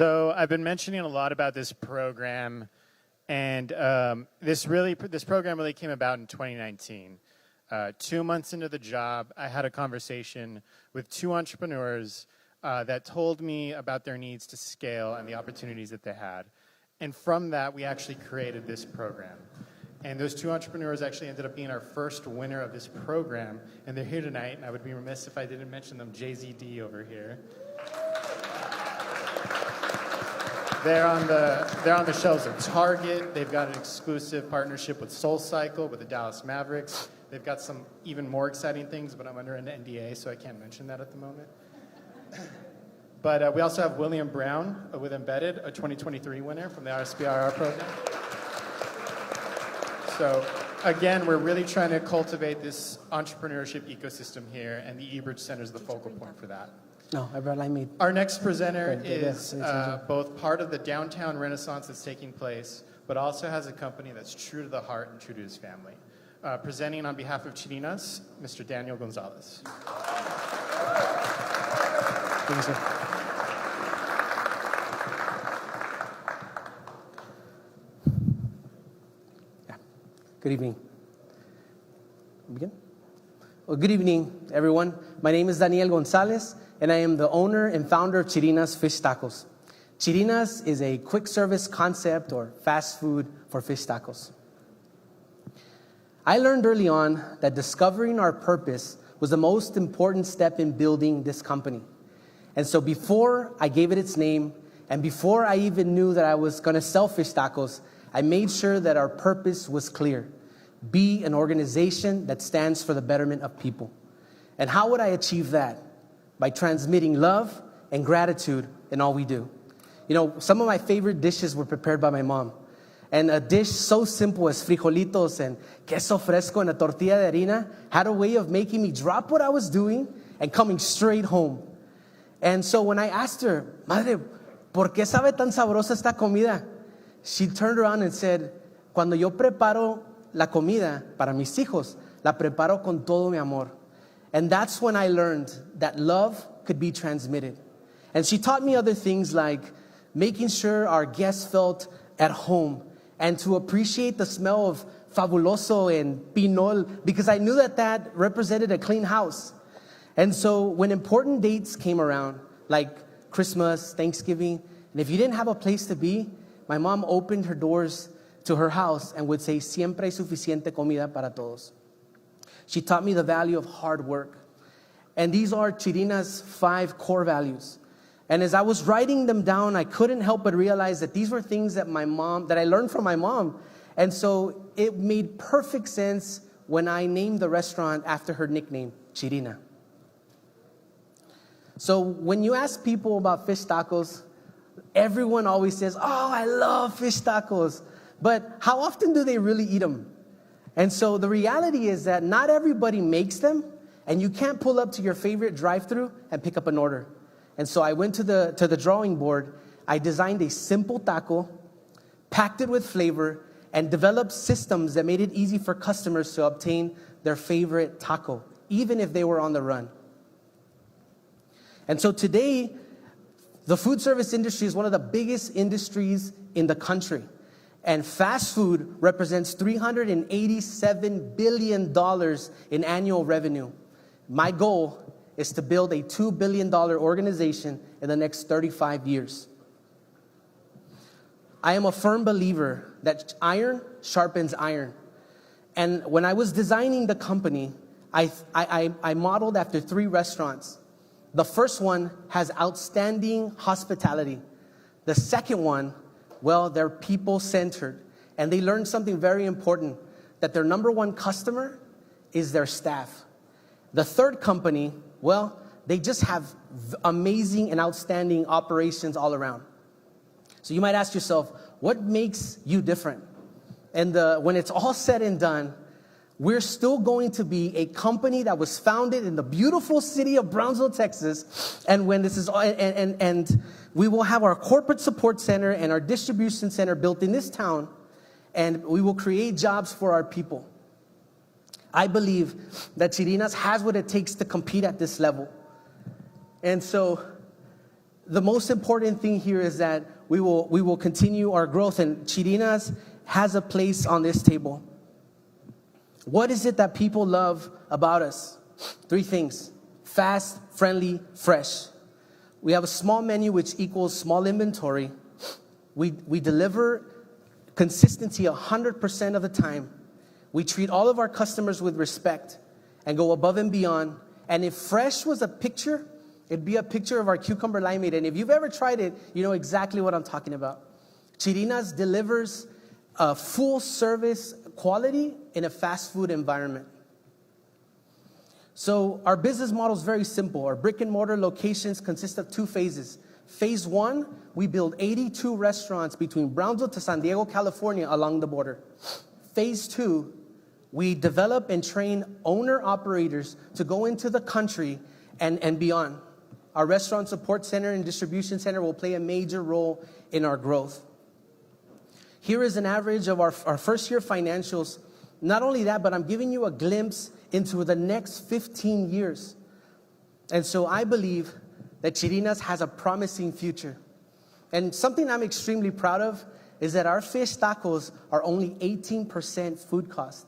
So I've been mentioning a lot about this program, and this program really came about in 2019. 2 months into the job, I had a conversation with two entrepreneurs that told me about their needs to scale and the opportunities that they had. And from that, we actually created this program. And those two entrepreneurs actually ended up being our first winner of this program. And they're here tonight, and I would be remiss if I didn't mention them. JZD over here. They're on the shelves of Target. They've got an exclusive partnership with SoulCycle, with the Dallas Mavericks. They've got some even more exciting things, but I'm under an NDA, so I can't mention that at the moment. But we also have William Brown with Embedded, a 2023 winner from the RSPIR program. So again, we're really trying to cultivate this entrepreneurship ecosystem here, and the eBridge Center is the focal point for that. No, I brought limeade. Our next presenter is both part of the downtown renaissance that's taking place, but also has a company that's true to the heart and true to his family. Presenting on behalf of Chirinas, Mr. Daniel Gonzalez. Thank you, sir. Yeah. Good evening. Begin? Well, good evening, everyone. My name is Daniel Gonzalez, and I am the owner and founder of Chirina's Fish Tacos. Chirina's is a quick service concept or fast food for fish tacos. I learned early on that discovering our purpose was the most important step in building this company. And so before I gave it its name, and before I even knew that I was going to sell fish tacos, I made sure that our purpose was clear. Be an organization that stands for the betterment of people. And how would I achieve that? By transmitting love and gratitude in all we do. You know, some of my favorite dishes were prepared by my mom. And a dish so simple as frijolitos and queso fresco and a tortilla de harina had a way of making me drop what I was doing and coming straight home. And so when I asked her, Madre, ¿por qué sabe tan sabrosa esta comida? She turned around and said, Cuando yo preparo la comida para mis hijos, la preparo con todo mi amor. And that's when I learned that love could be transmitted. And she taught me other things like making sure our guests felt at home and to appreciate the smell of fabuloso and pinol because I knew that that represented a clean house. And so when important dates came around, like Christmas, Thanksgiving, and if you didn't have a place to be, my mom opened her doors to her house and would say, Siempre hay suficiente comida para todos. She taught me the value of hard work. And these are Chirina's 5 core values. And as I was writing them down, I couldn't help but realize that these were things that I learned from my mom. And so it made perfect sense when I named the restaurant after her nickname, Chirina. So when you ask people about fish tacos, everyone always says, oh, I love fish tacos. But how often do they really eat them? And so the reality is that not everybody makes them, and you can't pull up to your favorite drive-thru and pick up an order. And so I went to the drawing board. I designed a simple taco, packed it with flavor, and developed systems that made it easy for customers to obtain their favorite taco, even if they were on the run. And so today, the food service industry is one of the biggest industries in the country. And fast food represents $387 billion in annual revenue. My goal is to build a $2 billion organization in the next 35 years. I am a firm believer that iron sharpens iron. And when I was designing the company, I modeled after 3 restaurants. The first one has outstanding hospitality. The second one, well, they're people-centered. And they learned something very important, that their number one customer is their staff. The third company, well, they just have amazing and outstanding operations all around. So you might ask yourself, what makes you different? And when it's all said and done, we're still going to be a company that was founded in the beautiful city of Brownsville, Texas. And when this is and we will have our corporate support center and our distribution center built in this town, and we will create jobs for our people. I believe that Chirina's has what it takes to compete at this level. And so the most important thing here is that we will continue our growth, and Chirina's has a place on this table. What is it that people love about us? 3 things: fast, friendly, fresh. We have a small menu, which equals small inventory. We deliver consistency 100% of the time. We treat all of our customers with respect and go above and beyond. And if fresh was a picture, it'd be a picture of our cucumber limeade. And if you've ever tried it, you know exactly what I'm talking about. Chirina's delivers a full service quality in a fast food environment. So our business model is very simple. Our brick and mortar locations consist of 2 phases. Phase 1, we build 82 restaurants between Brownsville to San Diego, California, along the border. Phase 2, we develop and train owner-operators to go into the country and beyond. Our restaurant support center and distribution center will play a major role in our growth. Here is an average of our first year financials. Not only that, but I'm giving you a glimpse into the next 15 years. And so I believe that Chirina's has a promising future. And something I'm extremely proud of is that our fish tacos are only 18% food cost.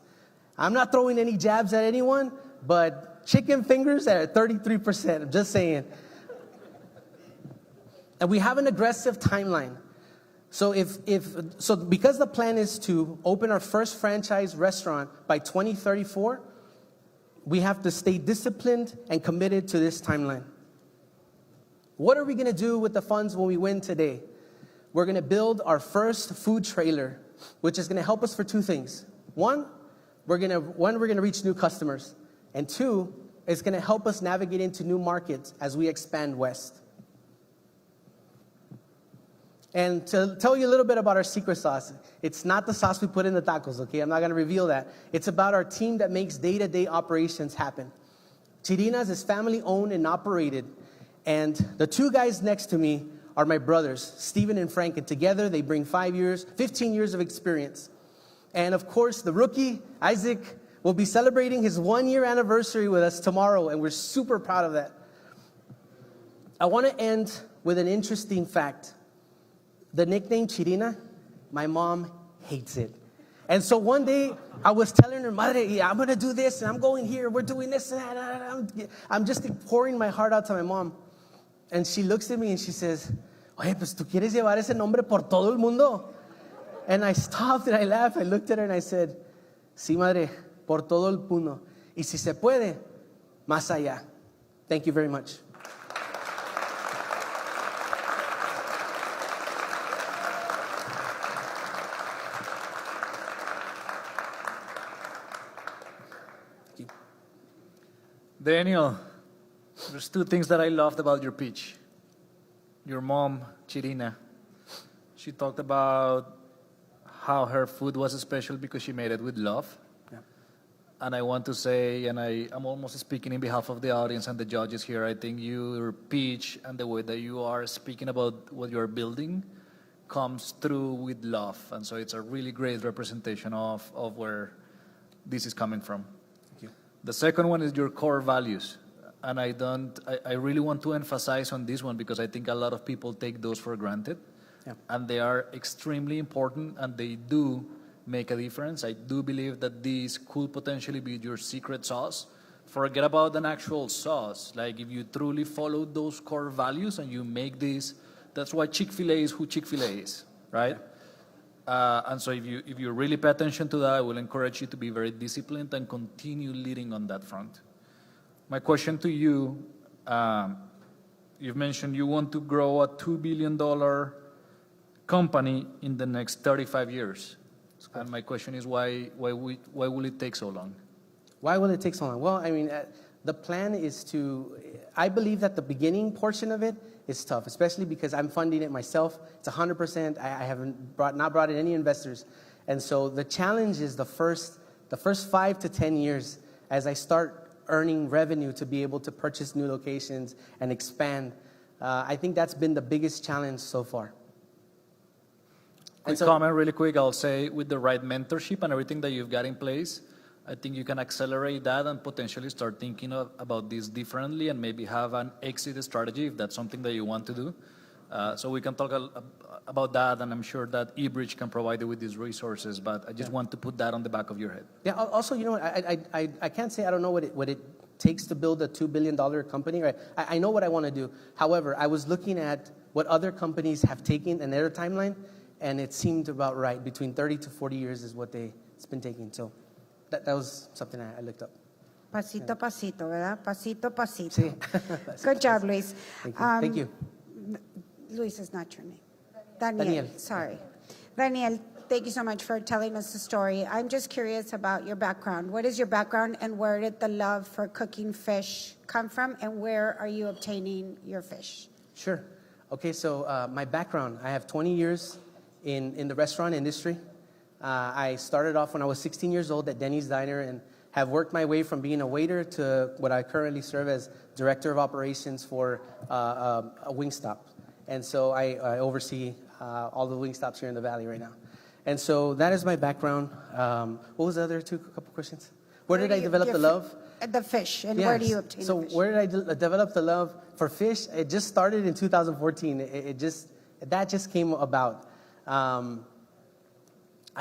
I'm not throwing any jabs at anyone, but chicken fingers are at 33%. I'm just saying. And we have an aggressive timeline. So because the plan is to open our first franchise restaurant by 2034, we have to stay disciplined and committed to this timeline. What are we going to do with the funds when we win today? We're going to build our first food trailer, which is going to help us for 2 things. One, we're going to reach new customers. And 2, it's going to help us navigate into new markets as we expand west. And to tell you a little bit about our secret sauce, it's not the sauce we put in the tacos, okay? I'm not going to reveal that. It's about our team that makes day-to-day operations happen. Chirina's is family-owned and operated. And the 2 guys next to me are my brothers, Steven and Frank. And together, they bring 15 years of experience. And of course, the rookie, Isaac, will be celebrating his 1-year anniversary with us tomorrow. And we're super proud of that. I want to end with an interesting fact. The nickname Chirina, my mom hates it. And so one day, I was telling her, Madre, yeah, I'm going to do this, and I'm going here, we're doing this, and that. I'm just pouring my heart out to my mom. And she looks at me and she says, oye, pues tú quieres llevar ese nombre por todo el mundo. And I stopped and I laughed. I looked at her and I said, sí, madre, por todo el mundo. Y si se puede, más allá. Thank you very much. Daniel, there's 2 things that I loved about your pitch. Your mom, Chirina, she talked about how her food was special because she made it with love. Yeah. And I want to say, and I'm almost speaking in behalf of the audience and the judges here, I think your pitch and the way that you are speaking about what you're building comes through with love. And so it's a really great representation of where this is coming from. The second one is your core values. And I really want to emphasize on this one because I think a lot of people take those for granted. Yeah. And they are extremely important and they do make a difference. I do believe that these could potentially be your secret sauce. Forget about an actual sauce. Like if you truly follow those core values and you make this, that's why Chick-fil-A is who Chick-fil-A is, right? Yeah. And so if you really pay attention to that, I will encourage you to be very disciplined and continue leading on that front. My question to you, you've mentioned you want to grow a $2 billion company in the next 35 years. And my question is why will it take so long? Why will it take so long? Well, I mean, the plan is I believe that the beginning portion of it is tough, especially because I'm funding it myself. It's 100%. I haven't not brought in any investors. And so the challenge is the first 5 to 10 years as I start earning revenue to be able to purchase new locations and expand. I think that's been the biggest challenge so far. Quick comment really quick. I'll say with the right mentorship and everything that you've got in place, I think you can accelerate that and potentially start thinking about this differently and maybe have an exit strategy if that's something that you want to do. So we can talk about that, and I'm sure that eBridge can provide you with these resources, but I just want to put that on the back of your head. Yeah, also, you know what, I can't say I don't know what it takes to build a $2 billion company, right? I know what I want to do. However, I was looking at what other companies have taken in their timeline, and it seemed about right. Between 30 to 40 years is what it's been taking. So that was something I looked up. Pasito, pasito, ¿verdad? Pasito, pasito. Sí. Good job, Luis. Thank you. Luis is not your name. Daniel. Daniel. Sorry. Daniel, thank you so much for telling us the story. I'm just curious about your background. What is your background, and where did the love for cooking fish come from, and where are you obtaining your fish? Sure. Okay, so my background, I have 20 years in the restaurant industry. I started off when I was 16 years old at Denny's Diner and have worked my way from being a waiter to what I currently serve as Director of Operations for a Wingstop. And so I oversee all the Wingstops here in the Valley right now. And so that is my background. What was the other couple questions? Where did I develop the love? The fish, and Yes. where do you obtain So the fish? where did I develop the love for fish? It just started in 2014. That just came about. I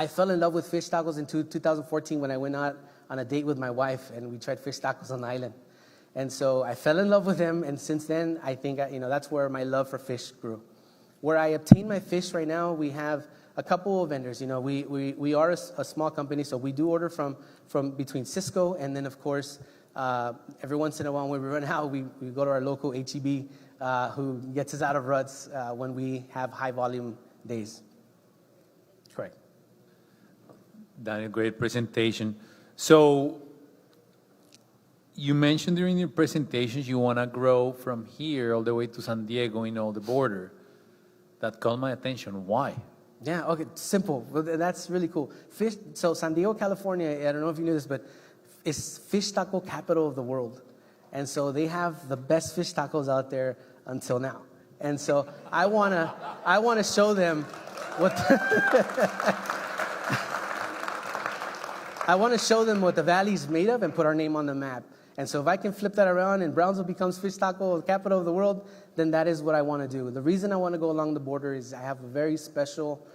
fell in love with fish tacos in 2014 when I went out on a date with my wife, and we tried fish tacos on the island. And so I fell in love with them, and since then, I think that's where my love for fish grew. Where I obtain my fish right now, we have a couple of vendors. We are a small company, so we do order from between Cisco, and then, of course, every once in a while when we run out, we go to our local HEB, who gets us out of ruts when we have high volume days. Correct. Daniel, great presentation. So you mentioned during your presentations you want to grow from here all the way to San Diego in all the border. That caught my attention. Why? Yeah, okay, simple. Well, that's really cool. So San Diego, California, I don't know if you knew this, but it's fish taco capital of the world. And so they have the best fish tacos out there until now. And so I wanna show them what I want to show them what the valley's made of and put our name on the map. And so if I can flip that around and Brownsville becomes fish taco capital of the world, then that is what I want to do. The reason I want to go along the border is I have a very special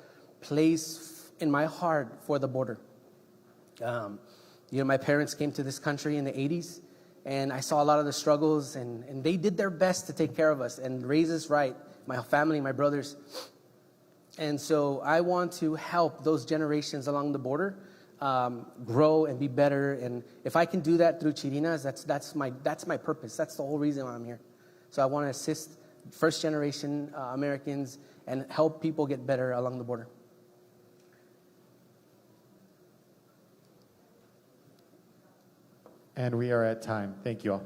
place in my heart for the border. My parents came to this country in the 80s, and I saw a lot of the struggles, and they did their best to take care of us and raise us right, my family, my brothers. And so I want to help those generations along the border grow and be better. And if I can do that through Chirinas, that's my purpose. That's the whole reason why I'm here. So I want to assist first generation Americans and help people get better along the border. And we are at time. Thank you all.